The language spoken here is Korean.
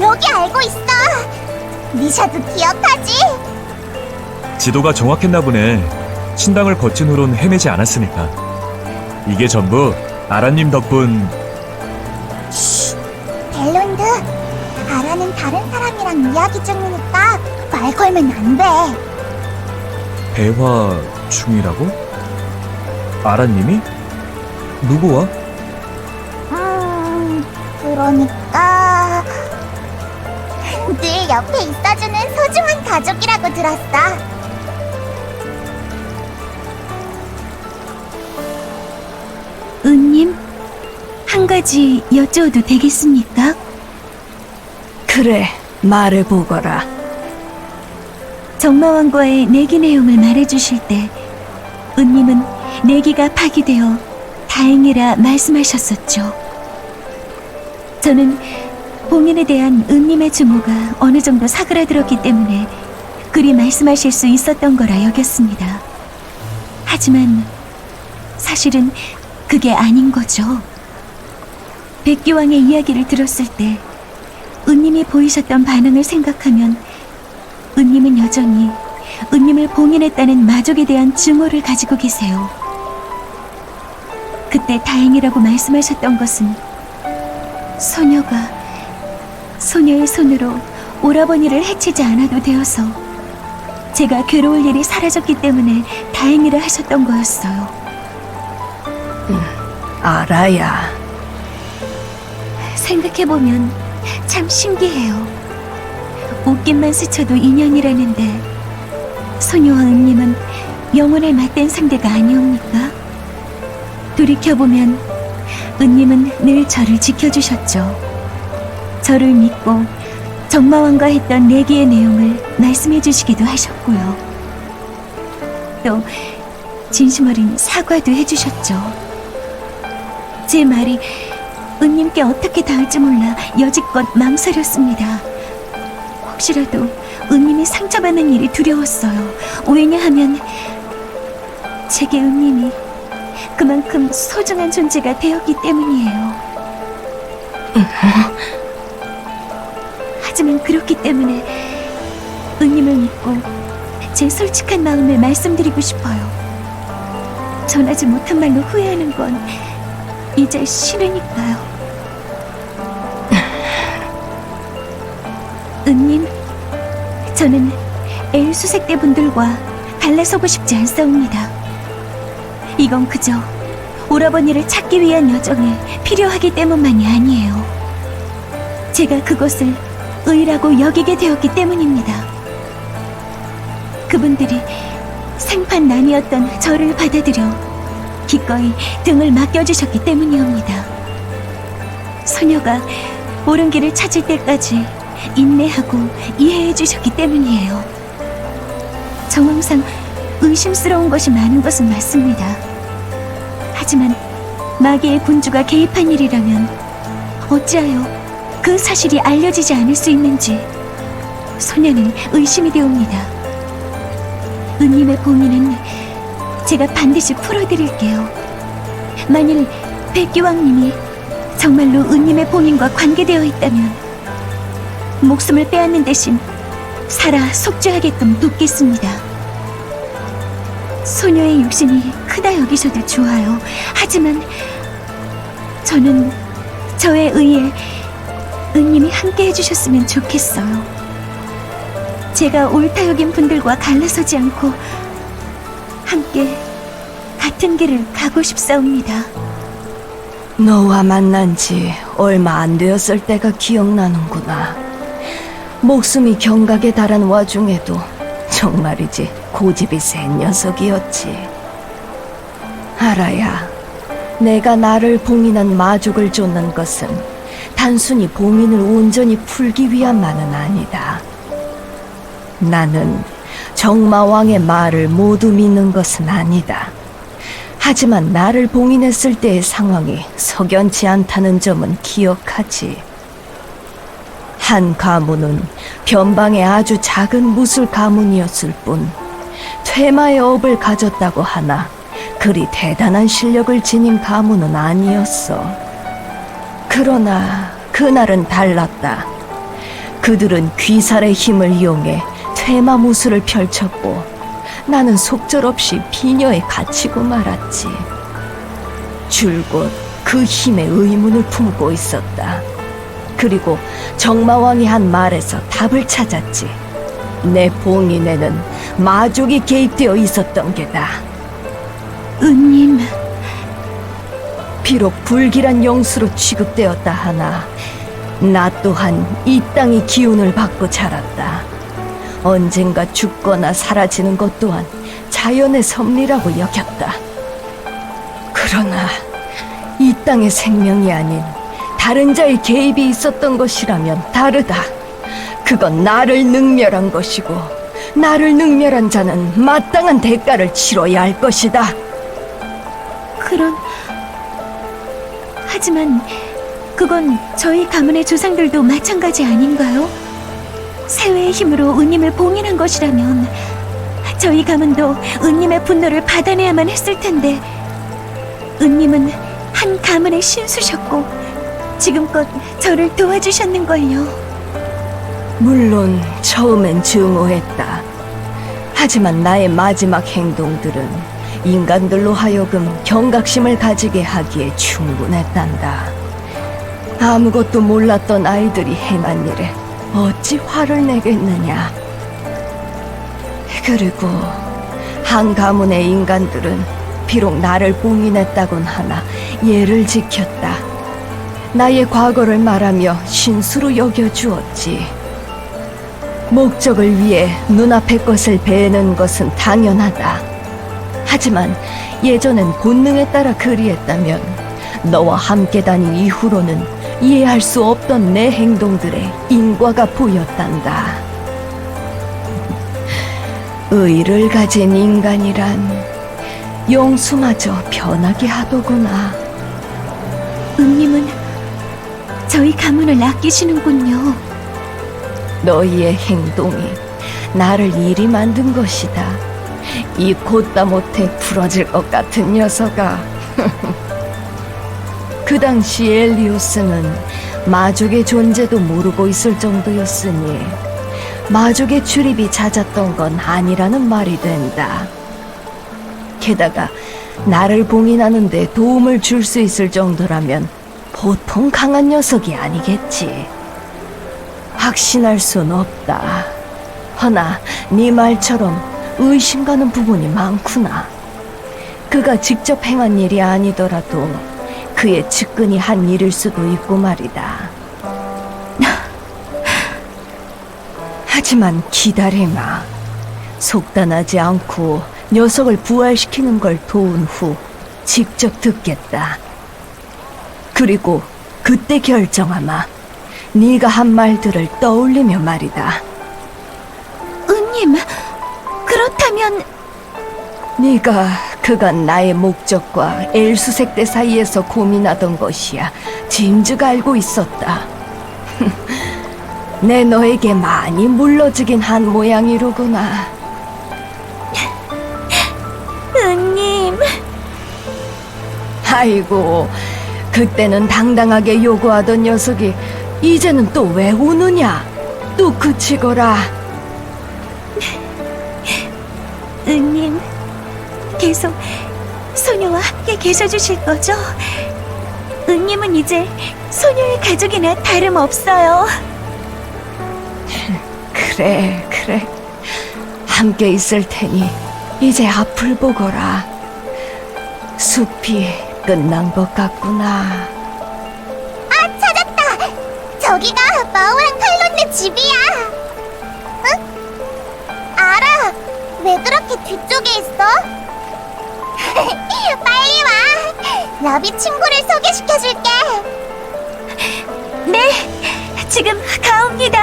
여기 알고 있어. 미샤도 기억하지? 지도가 정확했나 보네. 신당을 거친 후론 헤매지 않았으니까. 이게 전부 아라님 덕분. 벨론드, 아라는 다른 사람이랑 이야기 중이니까 말 걸면 안 돼. 대화 중이라고? 아라님이? 누구와? 그러니까 늘 옆에 있어주는 소중한 가족이라고 들었어. 은님, 한 가지 여쭤도 되겠습니까? 그래, 말해보거라. 정마왕과의 내기 내용을 말해주실 때 은님은 내기가 파기되어 다행이라 말씀하셨었죠. 저는 봉인에 대한 은님의 증오가 어느 정도 사그라들었기 때문에 그리 말씀하실 수 있었던 거라 여겼습니다. 하지만 사실은 그게 아닌 거죠. 백기왕의 이야기를 들었을 때 은님이 보이셨던 반응을 생각하면 은님은 여전히 은님을 봉인했다는 마족에 대한 증오를 가지고 계세요. 그때 다행이라고 말씀하셨던 것은 소녀가 소녀의 손으로 오라버니를 해치지 않아도 되어서 제가 괴로울 일이 사라졌기 때문에 다행이라 하셨던 거였어요. 아라야. 생각해보면 참 신기해요. 옷깃만 스쳐도 인연이라는데 소녀와 은님은 영혼을 맞댄 상대가 아니옵니까? 돌이켜보면 은님은 늘 저를 지켜주셨죠. 저를 믿고 정마왕과 했던 내기의 내용을 말씀해주시기도 하셨고요. 또 진심 어린 사과도 해주셨죠. 제 말이 은님께 어떻게 닿을지 몰라 여지껏 망설였습니다. 혹시라도 은님이 상처받는 일이 두려웠어요. 왜냐하면 제게 은님이 그만큼 소중한 존재가 되었기 때문이에요. 하지만 그렇기 때문에 은님을 믿고 제 솔직한 마음을 말씀드리고 싶어요. 전하지 못한 말로 후회하는 건 이제 싫으니까요. 은님, 저는 엘수색대 분들과 갈라서고 싶지 않사옵니다. 이건 그저 오라버니를 찾기 위한 여정에 필요하기 때문만이 아니에요. 제가 그것을 의라고 여기게 되었기 때문입니다. 그분들이 생판남이었던 저를 받아들여 기꺼이 등을 맡겨주셨기 때문이옵니다. 소녀가 옳은 길을 찾을 때까지 인내하고 이해해 주셨기 때문이에요. 정황상 의심스러운 것이 많은 것은 맞습니다. 하지만 마계의 군주가 개입한 일이라면 어찌하여 그 사실이 알려지지 않을 수 있는지 소녀는 의심이 되옵니다. 은님의 봉인은 제가 반드시 풀어드릴게요. 만일 백기왕님이 정말로 은님의 봉인과 관계되어 있다면 목숨을 빼앗는 대신 살아 속죄하게끔 돕겠습니다. 소녀의 육신이 크다 여기셔도 좋아요. 하지만 저는 저에 의해 은님이 함께 해주셨으면 좋겠어요. 제가 옳다 여긴 분들과 갈라서지 않고 함께 같은 길을 가고 싶사옵니다. 너와 만난 지 얼마 안 되었을 때가 기억나는구나. 목숨이 경각에 달한 와중에도 정말이지 고집이 센 녀석이었지. 아라야, 내가 나를 봉인한 마족을 쫓는 것은 단순히 봉인을 온전히 풀기 위함만은 아니다. 나는 정마왕의 말을 모두 믿는 것은 아니다. 하지만 나를 봉인했을 때의 상황이 석연치 않다는 점은 기억하지. 한 가문은 변방의 아주 작은 무술 가문이었을 뿐 퇴마의 업을 가졌다고 하나 그리 대단한 실력을 지닌 가문은 아니었어. 그러나 그날은 달랐다. 그들은 귀살의 힘을 이용해 퇴마무술을 펼쳤고 나는 속절없이 비녀에 갇히고 말았지. 줄곧 그 힘에 의문을 품고 있었다. 그리고 정마왕이 한 말에서 답을 찾았지. 내 봉인에는 마족이 개입되어 있었던 게다. 은님, 비록 불길한 영수로 취급되었다 하나 나 또한 이 땅의 기운을 받고 자랐다. 언젠가 죽거나 사라지는 것 또한 자연의 섭리라고 여겼다. 그러나 이 땅의 생명이 아닌 다른 자의 개입이 있었던 것이라면 다르다. 그건 나를 능멸한 것이고 나를 능멸한 자는 마땅한 대가를 치러야 할 것이다. 하지만 그건 저희 가문의 조상들도 마찬가지 아닌가요? 세외의 힘으로 은님을 봉인한 것이라면 저희 가문도 은님의 분노를 받아내야만 했을 텐데 은님은 한 가문의 신수셨고 지금껏 저를 도와주셨는걸요. 물론 처음엔 증오했다. 하지만 나의 마지막 행동들은 인간들로 하여금 경각심을 가지게 하기에 충분했단다. 아무것도 몰랐던 아이들이 행한 일에 어찌 화를 내겠느냐. 그리고 한 가문의 인간들은 비록 나를 봉인했다곤 하나 예를 지켰다. 나의 과거를 말하며 신수로 여겨주었지. 목적을 위해 눈앞의 것을 베는 것은 당연하다. 하지만 예전엔 본능에 따라 그리했다면 너와 함께 다닌 이후로는 이해할 수 없던 내 행동들에 인과가 보였단다. 의를 가진 인간이란 용수마저 변하게 하더구나. 은님은 저희 가문을 아끼시는군요. 너희의 행동이 나를 이리 만든 것이다. 이 곧다 못해 부러질 것 같은 녀석아. 그 당시 엘리우스는 마족의 존재도 모르고 있을 정도였으니 마족의 출입이 잦았던 건 아니라는 말이 된다. 게다가 나를 봉인하는데 도움을 줄 수 있을 정도라면 보통 강한 녀석이 아니겠지. 확신할 순 없다. 허나 네 말처럼 의심 가는 부분이 많구나. 그가 직접 행한 일이 아니더라도 그의 측근이 한 일일 수도 있고 말이다. 하지만 기다리마. 속단하지 않고 녀석을 부활시키는 걸 도운 후 직접 듣겠다. 그리고 그때 결정하마. 네가 한 말들을 떠올리며 말이다. 은님, 그렇다면 네가 그간 나의 목적과 엘수색대 사이에서 고민하던 것이야 진즉 알고 있었다. 내 너에게 많이 물러지긴 한 모양이로구나. 은님, 아이고, 그때는 당당하게 요구하던 녀석이 이제는 또 왜 우느냐? 또 그치거라. 은님, 계속 소녀와 함께 계셔주실 거죠? 은님은 이제 소녀의 가족이나 다름없어요. 그래. 함께 있을 테니 이제 앞을 보거라. 숲이 끝난 것 같구나. 찾았다! 저기가 마오랑 칼론네 집이야! 응? 알아! 왜 그렇게 뒤쪽에 있어? 빨리 와! 러비 친구를 소개시켜줄게! 네, 지금 가옵니다.